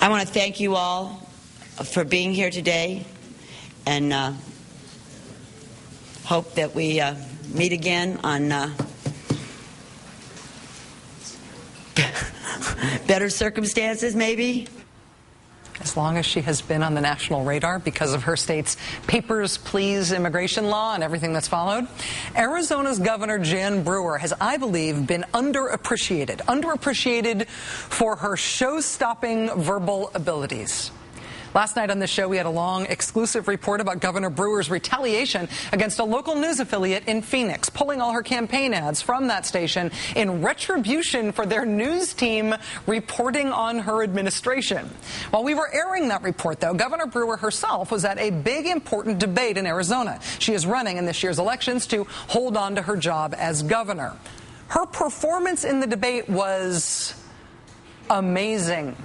I want to thank you all for being here today, and hope that we meet again on better circumstances, maybe. As long as she has been on the national radar because of her state's papers, please immigration law and everything that's followed. Arizona's Governor Jan Brewer has, I believe, been underappreciated for her show-stopping verbal abilities. Last night on this show, we had a long, exclusive report about Governor Brewer's retaliation against a local news affiliate in Phoenix, pulling all her campaign ads from that station in retribution for their news team reporting on her administration. While we were airing that report, though, Governor Brewer herself was at a big, important debate in Arizona. She is running in this year's elections to hold on to her job as governor. Her performance in the debate was amazing.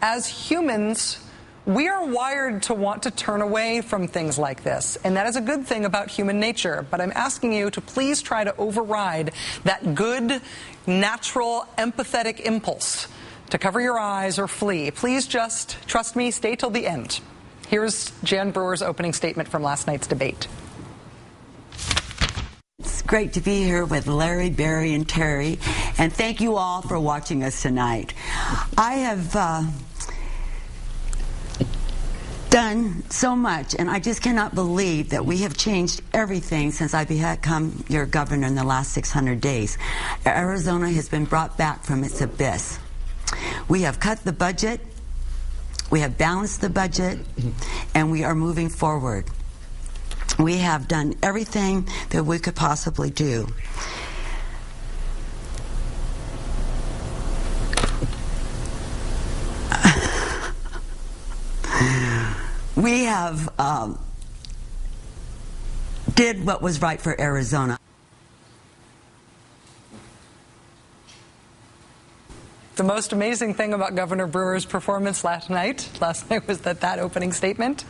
As humans, we are wired to want to turn away from things like this, and that is a good thing about human nature. But I'm asking you to please try to override that good, natural, empathetic impulse to cover your eyes or flee. Please just, trust me, stay till the end. Here's Jan Brewer's opening statement from last night's debate. It's great to be here with Larry, Barry, and Terry, and thank you all for watching us tonight. I have done so much, and I just cannot believe that we have changed everything since I become your governor in the last 600 days. Arizona has been brought back from its abyss. We have cut the budget, we have balanced the budget, and we are moving forward. We have done everything that we could possibly do. We have did what was right for Arizona. The most amazing thing about Governor Brewer's performance last night was that opening statement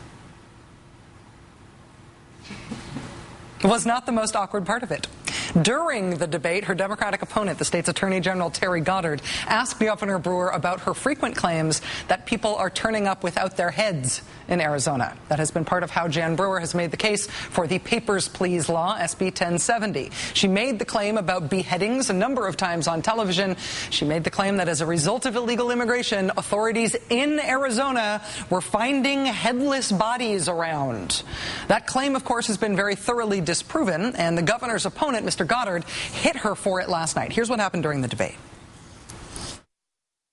was not the most awkward part of it. During the debate, her Democratic opponent, the state's Attorney General Terry Goddard, asked Governor Brewer about her frequent claims that people are turning up without their heads in Arizona. That has been part of how Jan Brewer has made the case for the Papers, Please law, SB 1070. She made the claim about beheadings a number of times on television. She made the claim that as a result of illegal immigration, authorities in Arizona were finding headless bodies around. That claim, of course, has been very thoroughly disproven, and the governor's opponent, Mr. Goddard, hit her for it last night. Here's what happened during the debate.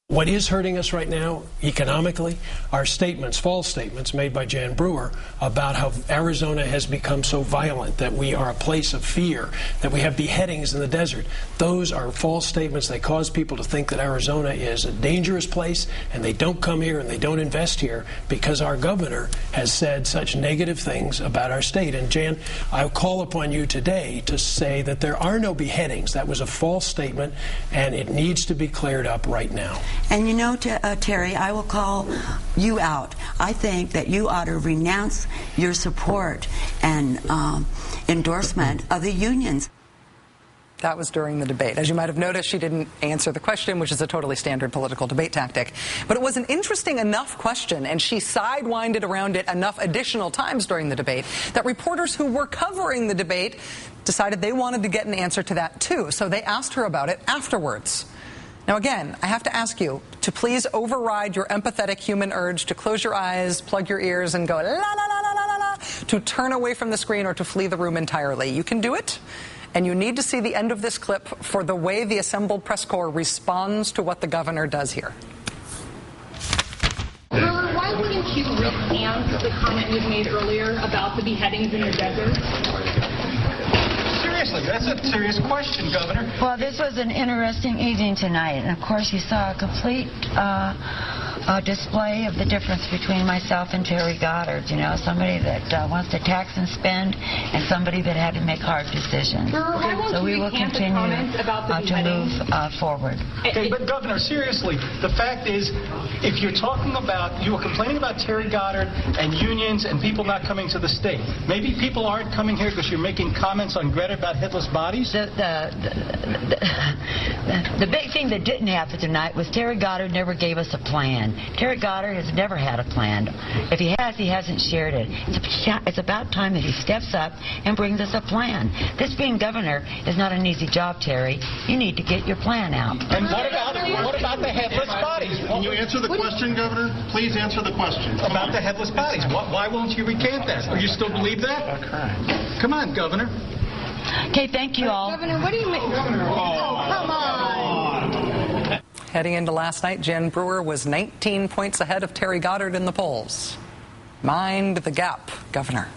What is hurting us right now, economically, are statements, false statements made by Jan Brewer about how Arizona has become so violent, that we are a place of fear, that we have beheadings in the desert. Those are false statements. They cause people to think that Arizona is a dangerous place, and they don't come here and they don't invest here because our governor has said such negative things about our state. And Jan, I call upon you today to say that there are no beheadings. That was a false statement, and it needs to be cleared up right now. And you know, Terry, I will call you out. I think that you ought to renounce your support and endorsement of the unions. That was during the debate. As you might have noticed, she didn't answer the question, which is a totally standard political debate tactic. But it was an interesting enough question, and she sidewinded around it enough additional times during the debate that reporters who were covering the debate decided they wanted to get an answer to that too. So they asked her about it afterwards. Now again, I have to ask you to please override your empathetic human urge to close your eyes, plug your ears, and go la la la la la la, to turn away from the screen or to flee the room entirely. You can do it, and you need to see the end of this clip for the way the assembled press corps responds to what the governor does here. Brewer, why wouldn't you recant the comment you made earlier about the beheadings in the desert? Seriously, that's a serious question, Governor. Well, this was an interesting evening tonight, and of course you saw a complete display of the difference between myself and Terry Goddard. You know, somebody that wants to tax and spend, and somebody that had to make hard decisions. So we will continue to move forward. Okay, but Governor, seriously, the fact is, if you're talking about, you were complaining about Terry Goddard and unions and people not coming to the state. Maybe people aren't coming here because you're making comments on Greta about headless bodies? The big thing that didn't happen tonight was Terry Goddard never gave us a plan. plan. Terry Goddard has never had a plan. If he has, he hasn't shared it. It's about time that he steps up and brings us a plan. This being governor is not an easy job, Terry. You need to get your plan out. And what about the headless bodies? Can you answer the question, Governor? Please answer the question. About the headless bodies. Why won't you recant that? Do you still believe that? Okay. Come on, Governor. Okay, thank you all. Governor, what do you mean? Oh, come on. Heading into last night, Jan Brewer was 19 points ahead of Terry Goddard in the polls. Mind the gap, Governor.